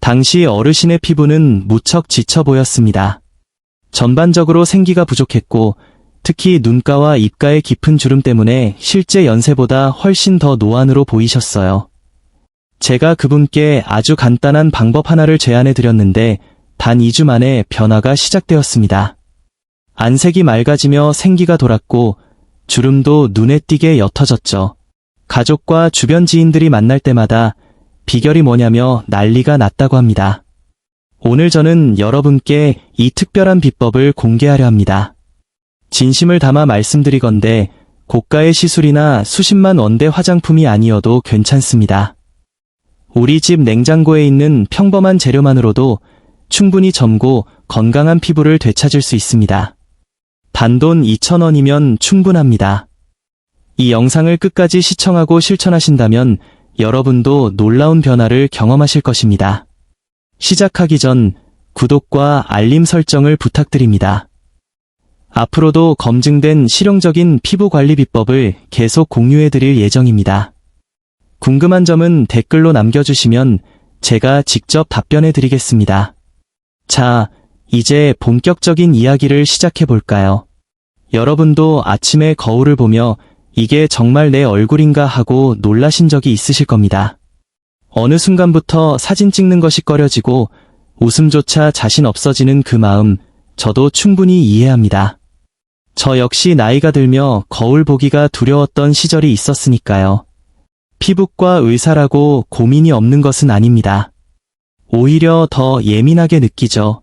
당시 어르신의 피부는 무척 지쳐 보였습니다. 전반적으로 생기가 부족했고 특히 눈가와 입가의 깊은 주름 때문에 실제 연세보다 훨씬 더 노안으로 보이셨어요. 제가 그분께 아주 간단한 방법 하나를 제안해 드렸는데 단 2주 만에 변화가 시작되었습니다. 안색이 맑아지며 생기가 돌았고 주름도 눈에 띄게 옅어졌죠. 가족과 주변 지인들이 만날 때마다 비결이 뭐냐며 난리가 났다고 합니다. 오늘 저는 여러분께 이 특별한 비법을 공개하려 합니다. 진심을 담아 말씀드리건대 고가의 시술이나 수십만 원대 화장품이 아니어도 괜찮습니다. 우리 집 냉장고에 있는 평범한 재료만으로도 충분히 젊고 건강한 피부를 되찾을 수 있습니다. 단돈 2,000원이면 충분합니다. 이 영상을 끝까지 시청하고 실천하신다면 여러분도 놀라운 변화를 경험하실 것입니다. 시작하기 전 구독과 알림 설정을 부탁드립니다. 앞으로도 검증된 실용적인 피부 관리 비법을 계속 공유해 드릴 예정입니다. 궁금한 점은 댓글로 남겨주시면 제가 직접 답변해 드리겠습니다. 자, 이제 본격적인 이야기를 시작해 볼까요? 여러분도 아침에 거울을 보며 이게 정말 내 얼굴인가 하고 놀라신 적이 있으실 겁니다. 어느 순간부터 사진 찍는 것이 꺼려지고 웃음조차 자신 없어지는 그 마음, 저도 충분히 이해합니다. 저 역시 나이가 들며 거울 보기가 두려웠던 시절이 있었으니까요. 피부과 의사라고 고민이 없는 것은 아닙니다. 오히려 더 예민하게 느끼죠.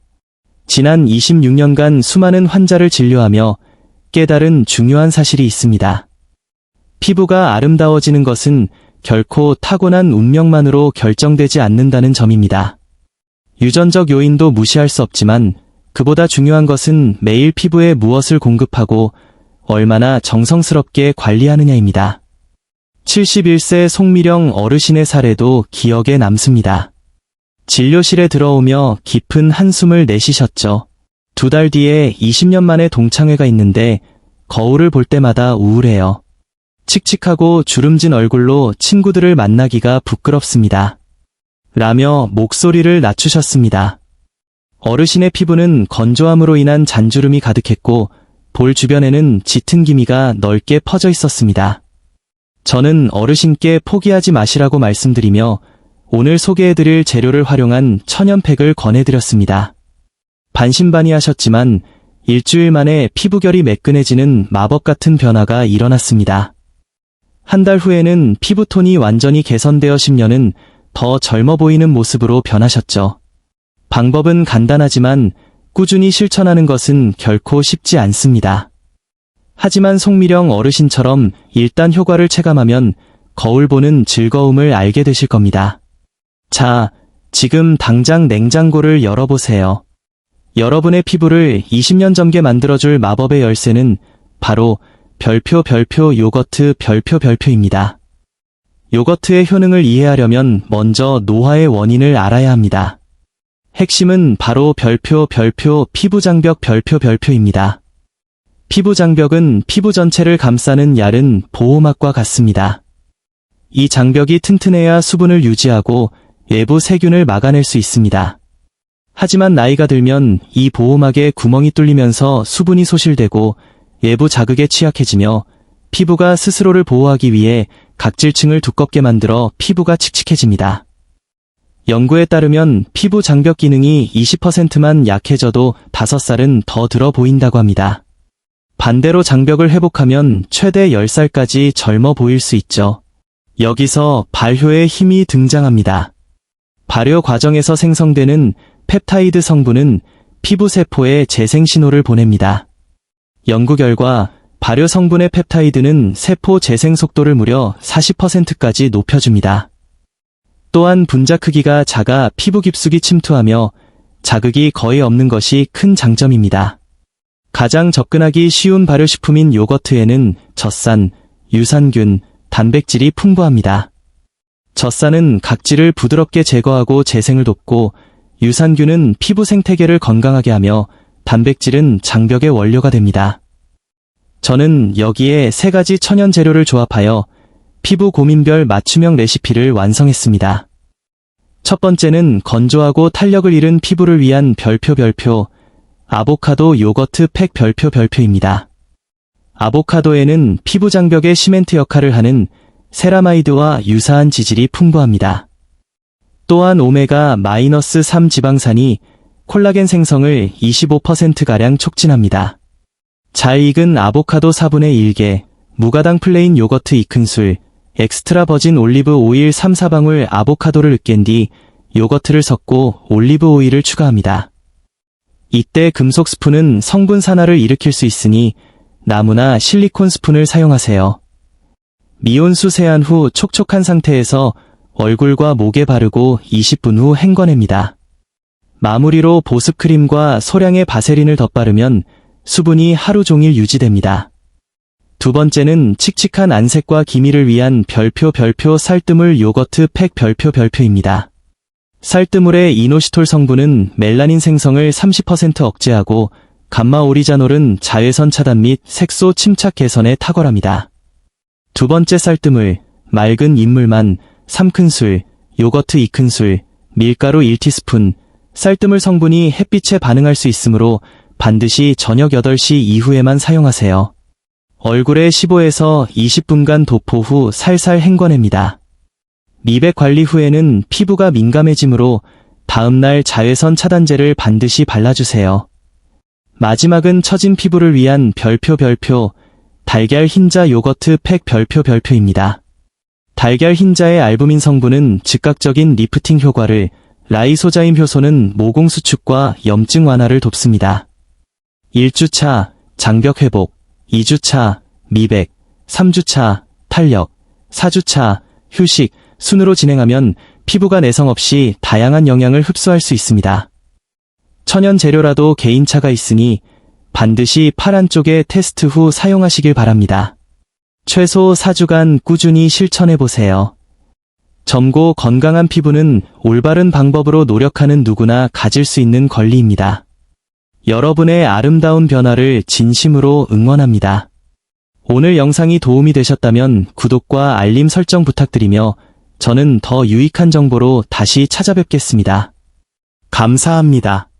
지난 26년간 수많은 환자를 진료하며 깨달은 중요한 사실이 있습니다. 피부가 아름다워지는 것은 결코 타고난 운명만으로 결정되지 않는다는 점입니다. 유전적 요인도 무시할 수 없지만 그보다 중요한 것은 매일 피부에 무엇을 공급하고 얼마나 정성스럽게 관리하느냐입니다. 71세 송미령 어르신의 사례도 기억에 남습니다. 진료실에 들어오며 깊은 한숨을 내쉬셨죠. 2달 뒤에 20년 만에 동창회가 있는데 거울을 볼 때마다 우울해요. 칙칙하고 주름진 얼굴로 친구들을 만나기가 부끄럽습니다. 라며 목소리를 낮추셨습니다. 어르신의 피부는 건조함으로 인한 잔주름이 가득했고 볼 주변에는 짙은 기미가 넓게 퍼져 있었습니다. 저는 어르신께 포기하지 마시라고 말씀드리며 오늘 소개해드릴 재료를 활용한 천연팩을 권해드렸습니다. 반신반의하셨지만 일주일 만에 피부결이 매끈해지는 마법 같은 변화가 일어났습니다. 한 달 후에는 피부톤이 완전히 개선되어 10년은 더 젊어 보이는 모습으로 변하셨죠. 방법은 간단하지만 꾸준히 실천하는 것은 결코 쉽지 않습니다. 하지만 송미령 어르신처럼 일단 효과를 체감하면 거울 보는 즐거움을 알게 되실 겁니다. 자, 지금 당장 냉장고를 열어보세요. 여러분의 피부를 20년 젊게 만들어줄 마법의 열쇠는 바로 별표 요거트 별표입니다. 요거트의 효능을 이해하려면 먼저 노화의 원인을 알아야 합니다. 핵심은 바로 별표 피부장벽 별표입니다. 피부장벽은 피부 전체를 감싸는 얇은 보호막과 같습니다. 이 장벽이 튼튼해야 수분을 유지하고 외부 세균을 막아낼 수 있습니다. 하지만 나이가 들면 이 보호막에 구멍이 뚫리면서 수분이 소실되고 외부 자극에 취약해지며 피부가 스스로를 보호하기 위해 각질층을 두껍게 만들어 피부가 칙칙해집니다. 연구에 따르면 피부 장벽 기능이 20%만 약해져도 5살은 더 들어 보인다고 합니다. 반대로 장벽을 회복하면 최대 10살까지 젊어 보일 수 있죠. 여기서 발효의 힘이 등장합니다. 발효 과정에서 생성되는 펩타이드 성분은 피부 세포에 재생 신호를 보냅니다. 연구 결과 발효 성분의 펩타이드는 세포 재생 속도를 무려 40%까지 높여줍니다. 또한 분자 크기가 작아 피부 깊숙이 침투하며 자극이 거의 없는 것이 큰 장점입니다. 가장 접근하기 쉬운 발효식품인 요거트에는 젖산, 유산균, 단백질이 풍부합니다. 젖산은 각질을 부드럽게 제거하고 재생을 돕고 유산균은 피부 생태계를 건강하게 하며 단백질은 장벽의 원료가 됩니다. 저는 여기에 3가지 천연 재료를 조합하여 피부 고민별 맞춤형 레시피를 완성했습니다. 첫 번째는 건조하고 탄력을 잃은 피부를 위한 별표 아보카도 요거트 팩 별표입니다. 아보카도에는 피부 장벽의 시멘트 역할을 하는 세라마이드와 유사한 지질이 풍부합니다. 또한 오메가-3 지방산이 콜라겐 생성을 25%가량 촉진합니다. 잘 익은 아보카도 4분의 1개, 무가당 플레인 요거트 2큰술, 엑스트라 버진 올리브 오일 3-4방울 아보카도를 으깬 뒤 요거트를 섞고 올리브 오일을 추가합니다. 이때 금속 스푼은 성분 산화를 일으킬 수 있으니 나무나 실리콘 스푼을 사용하세요. 미온수 세안 후 촉촉한 상태에서 얼굴과 목에 바르고 20분 후 헹궈냅니다. 마무리로 보습크림과 소량의 바세린을 덧바르면 수분이 하루 종일 유지됩니다. 두 번째는 칙칙한 안색과 기미를 위한 별표 쌀뜨물 요거트 팩 별표입니다. 쌀뜨물의 이노시톨 성분은 멜라닌 생성을 30% 억제하고 감마 오리자놀은 자외선 차단 및 색소 침착 개선에 탁월합니다. 두 번째 쌀뜨물, 맑은 인물만 3큰술, 요거트 2큰술, 밀가루 1티스푼, 쌀뜨물 성분이 햇빛에 반응할 수 있으므로 반드시 저녁 8시 이후에만 사용하세요. 얼굴에 15에서 20분간 도포 후 살살 헹궈냅니다. 미백 관리 후에는 피부가 민감해지므로 다음날 자외선 차단제를 반드시 발라주세요. 마지막은 처진 피부를 위한 별표 달걀 흰자 요거트 팩 별표입니다. 달걀 흰자의 알부민 성분은 즉각적인 리프팅 효과를, 라이소자임 효소는 모공 수축과 염증 완화를 돕습니다. 1주차 장벽 회복, 2주차 미백, 3주차 탄력, 4주차 휴식 순으로 진행하면 피부가 내성 없이 다양한 영양을 흡수할 수 있습니다. 천연 재료라도 개인차가 있으니 반드시 팔 안쪽에 테스트 후 사용하시길 바랍니다. 최소 4주간 꾸준히 실천해보세요. 젊고 건강한 피부는 올바른 방법으로 노력하는 누구나 가질 수 있는 권리입니다. 여러분의 아름다운 변화를 진심으로 응원합니다. 오늘 영상이 도움이 되셨다면 구독과 알림 설정 부탁드리며 저는 더 유익한 정보로 다시 찾아뵙겠습니다. 감사합니다.